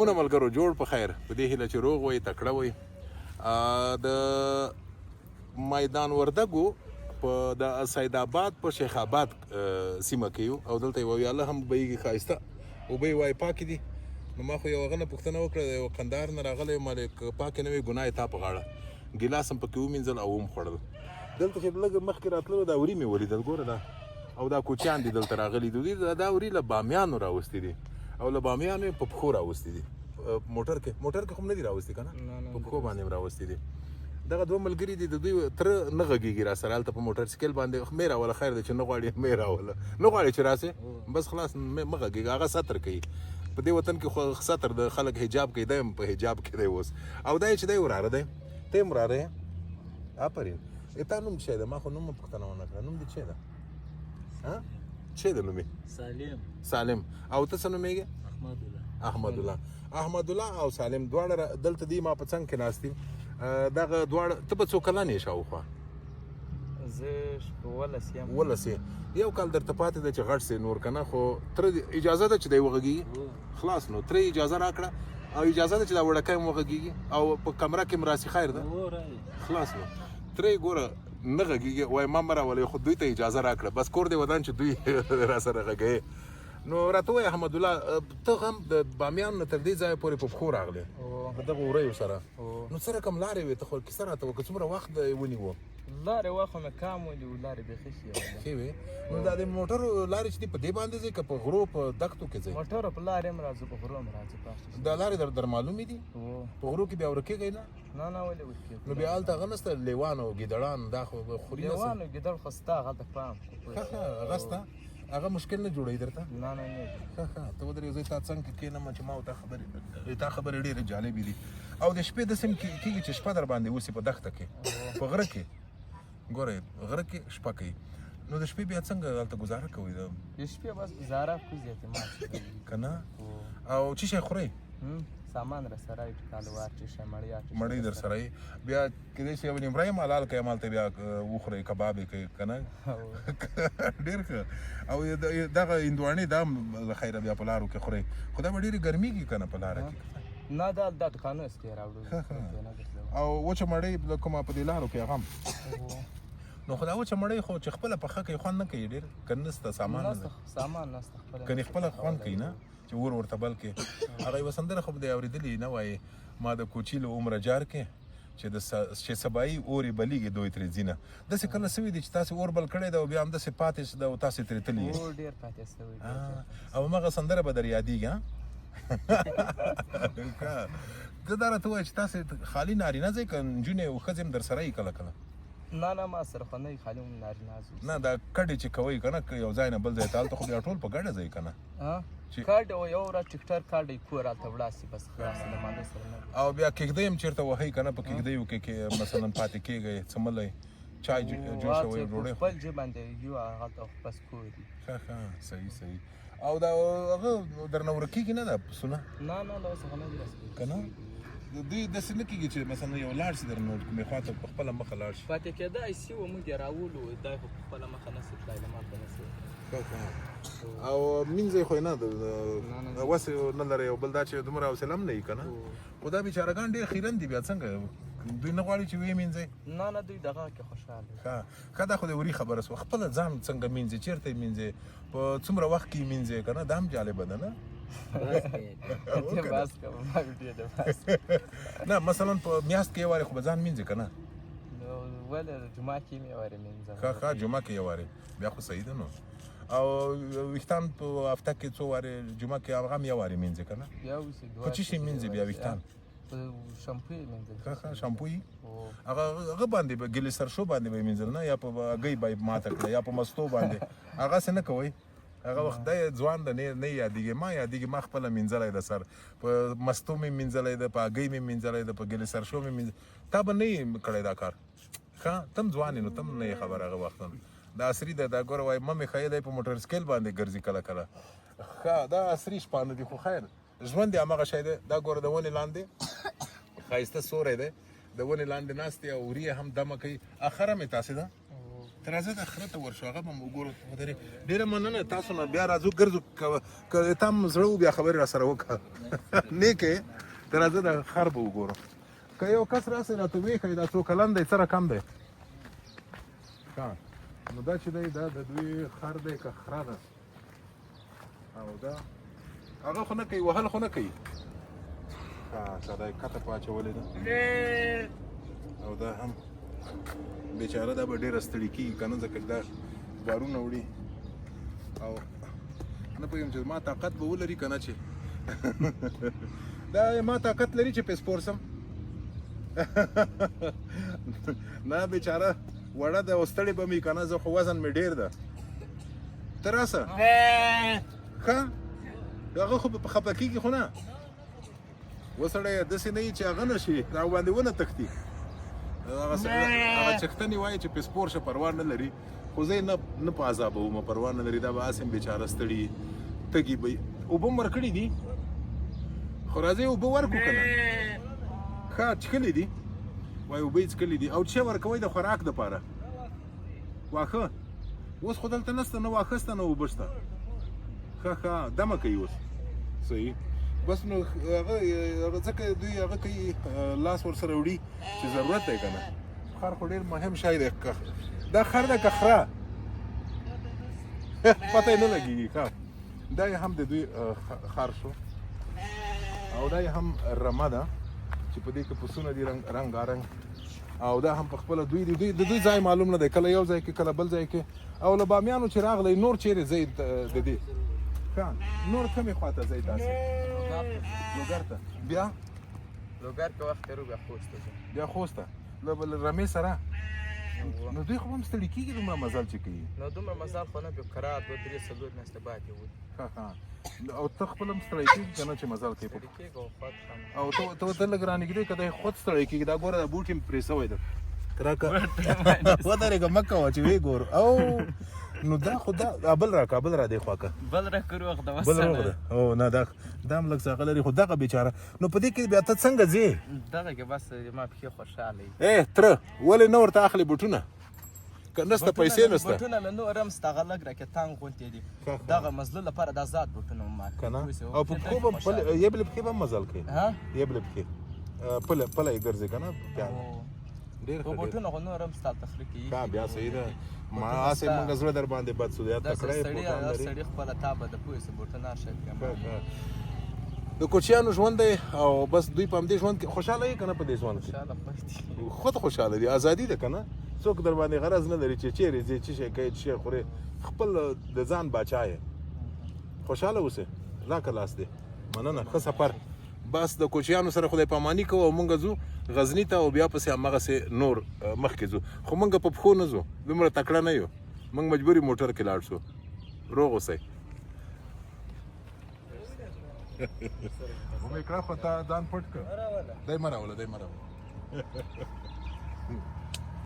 مونه ملګرو جوړ په خیر په دې هیله چې روغ وي تکړه وي د میدان وردګو په د سید آباد په شیخ آباد سیمه کې یو او دلته یو ویاله هم بهیږي ښایسته اوبه یې وایي پاکې دي نو ما خو یو هغه نه پوښتنه وکړه د یو قندهار نه راغلی یم پاکې نه وي ګناه یې تا په غاړه ګیلاس هم پکې ومینځل او هم خوړل دلته چې لږ مخکې راتللو دا وري مې ولیدل ګوره دا او دا کوچیان دي دلته راغلي دي دا وري له بامیانو راوستي دي او له بامیانو یې په پښو راوستي دي موټر کې خو نه دي راوستي که نه په پښو باندې هم راوستي دي دغه دوه ملګري دي د دوی تره نه غږېږي را سره هلته په موټر سایکل باندې مې راوله خیر دی چې نه غواړي مې راوله نه غواړي چې راسې بس خلاص مه غږېږه هغه سطر کوي په دې وطن کې خو سطر د خلک حجاب کوي دی هم په حجاب کې دی اوس او دا چې دی وراره دی ته یې وراره یې آفرین تا نوم څه دی ما خو نوم پوښتنه ونه کړه نوم دې څه ده څه دی نوم یې سالم او ته څه نومېږې احمد الله او سالم دواړه دلته دی ما په څنګ کې ناست دي دغه دواړه ته به څو کلن یې شاوخوا زه 18 یو کال درته پاتې ده چې غټ سې نور که نه خو تره اجازه ده چې دی وغږېږي خلاص نو تره اجازه راکړه او اجازه ده چې دا وړکی هم وغږېږي او په کمره کې مراسي خیر ده خلاص نو تره یې ګوره نه غږېږي وایي ما مه راولئ خو دوی ته اجازه راکړه بس کور دې ودان چې دوی را سره غږوي نو راته وایي احمدالله ته هم د بامیان نه تر دې ځایه پورې په پښو راغلی په دغه وریو سره نو څه رقم لارې وې ته خو کیسه راته وکړه څومره وخت ونیوه لارې وخت مې کم ونیو لارې بیخي ښې وې نو دا د موټرو لارې چې دي په دې باندې ځي که په غرو په دښتو کې ځي موټرو په لارې هم راځو په غرو هم راځو دا لارې در معلومې دي په غرو کې بیا ورکېږئ نه ولې ورکېږو نو بیا هلته هغه نسته لیوان او ګیدړان دا خو خوري نه لیوان او ګیدړ خو ستا هغه د پام هغه سته هغه مشکل نه جوړوي درته نه ته ودرې زه تا څنګ کې کښېنم چې ما تا خبرې ډېرې جالبې دي او د شپې داسې هم کېږي چې شپه در باندې اوسي په دښته کې په غره کې ګورئ غره کې شپه کوي نو د شپې بیا څنګه هلته ګزاره کوئ د شپې بس ګزاره کوي اعتماد که نه او څه شی خورئ سامان را سره وي ټکالوار چې شی مړۍ در سره وي بیا کېدای شي یو نیمړی هم حلال کوي همالته بیا وخورئ کباب یې کوي که نه ډېر ښه او دغه هندواڼې دا هم له خیره بیا په لارو کې خورئ خو دا به ډېرې ګرمېږي که نه په لاره کې نه دا دکانو کې راوړو او وچه مړۍ کومه په دې لارو کې هغه هم نو خو دا وچه مړۍ خو چې خپله پخه کوي خوند نه کوي ډېر که نسته سامان نسته کنې خپله خوند کوي نه چې ورته بل کې هغه یوه سندره خو به دې اورېدلې نه وایي ما د کوچي له عمره جار کې چې سبایي اورې بلیږي دوی ترې ځینه داسې کله سوي دي چې تاسې اور بل کړی ده او بیا همداسې پاتې ده او تاسې ترې تللي او همغه سندره به در یادېږي ته دا راته ووایه چې تاسې خالي نارینه ځئ که نجونې او ښځې هم در سره یي کله کله نه ما سره خو نه خالي نارینه نه دا کډې چې کوئ که نه یو ځای نه بل ځای ته هلته خو بیا ټول په ګډه ځئ که نه کارډ او یو ورځ ټیکټر کارډ یې کور هلته ولاړ شي بس خلاص د ماده سره نه او بیا کېږدۍ هم چېرته وهئ که نه په کېږدیو کې مثلا پاتې کېږئ څملی چای جوش وئ ډوډۍ خپل جیب باندې یو هغلته بس کور دي ښه صحیح او دا هغه درنه ورکېږي نه دا پسونه نه دا اوس هغه نه دي که نه دوی داسې نه کېږي چې مثلا یو لاړ شي درنه کومې خوا ته په خپله مخه لاړ شي پاتې کېدای شي و موږ یې راولو دا خو په خپله مخه نه شي تللی له ماته نه شي او مینځئ خو یې نه وس نه لرئ او بل دا چې دومره حوصله هم نه وي که نه خو دا بیچارهګان ډېر خیرن دي بیا څنګه دوی نه غواړي چې ویې مینځئ نه دوی دغه کې خوشحاله ښه دا خو د وري خبره شوه خپله ځان څنګه مینځئ چېرته یې مینځئ په څومره وخت کې یې مینځئ که نه دا هم جالبه ده نه نه مثلا په میاشت کې یو وارې خو به ځان مینځې که نه ولې جمعه کې مې یو وارې مینځم ښه جمعه کې یو وارې بیا خو صحیح ده نو او ویښتان په هفته کې څو وارې جمعه کې هغه هم یو وارې مینځې که نه خو څه شي مینځې بیا ویښتان شامپو یې مینځل ښه شامپو یې هغه باندې به ګلیسر شو باندې به یې مینځل نه یا په هګۍ به یې ماته کړه یا په مستو باندې هغسې نه کوئ هغه وخت دی ځوان ده نه یادېږي ما ما خپله مینځلی ده سر په مستو مې مینځلی ده په هګۍ مې مینځلی ده په ګلیسر شو مې تا به نه یې کړی دا کار ښه ته هم ځوان یې نو ته هم نه یې خبر هغه وخت دا عصري ده دا ګوره وایي ممې ښایي دی په موټر سکیل باندې ګرځي کله ښه دا عصري شپانه دي خو خیر ژوند یې همغه شی دی دا ګوره د ونې لاندې ښایسته سوری دی د ونې لاندې ناست دی او وري هم دمه کوي اخره مې تاسې ده ته راځه د خره ته ورشو هغه به م وګورو ډېره مننه تاسو نه بیا راځو ګرځو که تا هم زړه و بیا خبرې را سره وکړه نیکې ته راځه د خر به وګورو که یو کس راسي راته ویې ښایي دا څو کلن دی څه رقم دی ښه نو دا چې دی دا د دوی خر دی که خره ده او دا هغه خو نه کوي وهل خو نه کوي ښه دا یې کته په اچولې ده او دا هم بیچاره دا به ډېره ستړي کېږي که نه ځکه دا بارونه وړي او نه پوهېږم چې ما طاقت به ولري که نه چې دا ما طاقت لري چې پې سپورسم نه بیچاره وړه ده او ستړې به مې که نه زه خو وزن مې ډېر ده ته راسه ښه هغه خو خفه کېږي خو نه وسړی داسې نه وي چې هغه نه شي را باندې ونه تښتي هغه چښتنې وایي چې په سپور شه پروا نه لري خو زه یې نه په عذابوم پروا نه لري دا به هسې بیچاره ستړي تږي به اوبه م ورکړي دي خو راځئ اوبه ورکړو که نه ښه څښلي دي وایي اوبه یې څښلي دي او څه ورکوئ د خوراک دپاره واښه اوس خو دلته نسته نه واښه شته نه اوبه شته ښه ښه دمه کوي اوس صحیح بس نو هغه ځکه دوی هغه کوي لاس ورسره وړي چې ضرورت دی که نه خر خو ډېر مهم شی دی دا خر ده که خره پته یې نه لګېږي ښه دا یې هم د دوی خر شو او دا یې هم رمه ده چې په دې کې پسونه دي رنګارنګ او دا هم په خپله دوی د دوی ځای معلوم نه دی کله یو ځای کې کله بل ځای کې او له بامیانو چې راغلی نور چیرې ځئ د دې ښه نور کومې خواته ځئ تاسې لوګر ته بیا لوګر که وخت تېرو بیا خوست ته ځو بیا خوست ته له رمې سره نو دوی خو هم ستړي کېږي دومره مزل چې کوي نو دومره مزل خو نه کوي کرار 2 3 4 میاشتې بعد یې وي ښه ښه او ته خپل هم ستړی کېږي که نه چې مزل کوي ستړي کېږو خود او ته ته لږ رانږدې که دی خود ستړی کېږي دا ګوره دا بوټ یې پرې سوی ده راکه ودرېږه مه کوه چې ویې ګور او نو دا خو دا بل را دې خوا که بل راکه روغ ده بل روغ ده او نه دا هم لږ څه هغه لري خو دغه بیچاره نو په دې کې بیا ته څنګه ځې دغه کې بس ما پښې خوشحاله وي تره ولې نه ورته اخلي بوټونه که نسته پیسې نسته بوټونه مې نور هم سته هغه لږ راکې تانګ غوندې دي دغه مزلو لپاره دا ذات بوټونه هم ما که نه او په پښو به یبلې پښې به هم مزل کوي یبلې پښې پله یې ګرځې که نه ډېر ښه بوټونه خو نور هم ستا تخلیق کېږي بیا صحیح ده ما هسې موږ زړه در باندې بد سو یا تکړه یې سړي خپله تا به د پوهې سه بوټونه هر شی د کوچیانو ژوند دی او بس دوی په همدې ژوند کې خوشحاله یې که نه په دې ژوند کې خود خوشحاله دي ازادي ده که نه څوک در باندې غرض نه لري چې چیرې ځې څه شی کوې څه شی خورې خپل د ځان باچا یې خوشحاله اوسې راکه لاس دی مننه ښه سفر بس د کوچیانو سره خدای پاماني کوو او مونږ ځو غزني ته او بیا پسې همغسې نور مخکې ځو خو مونږ په پښو نه ځو دومره تکړه نه یو مونږ مجبوري موټر کې لاړ شو روغ اوسئ ومې کړه خو تا ځان پټ کړ دی مه راوله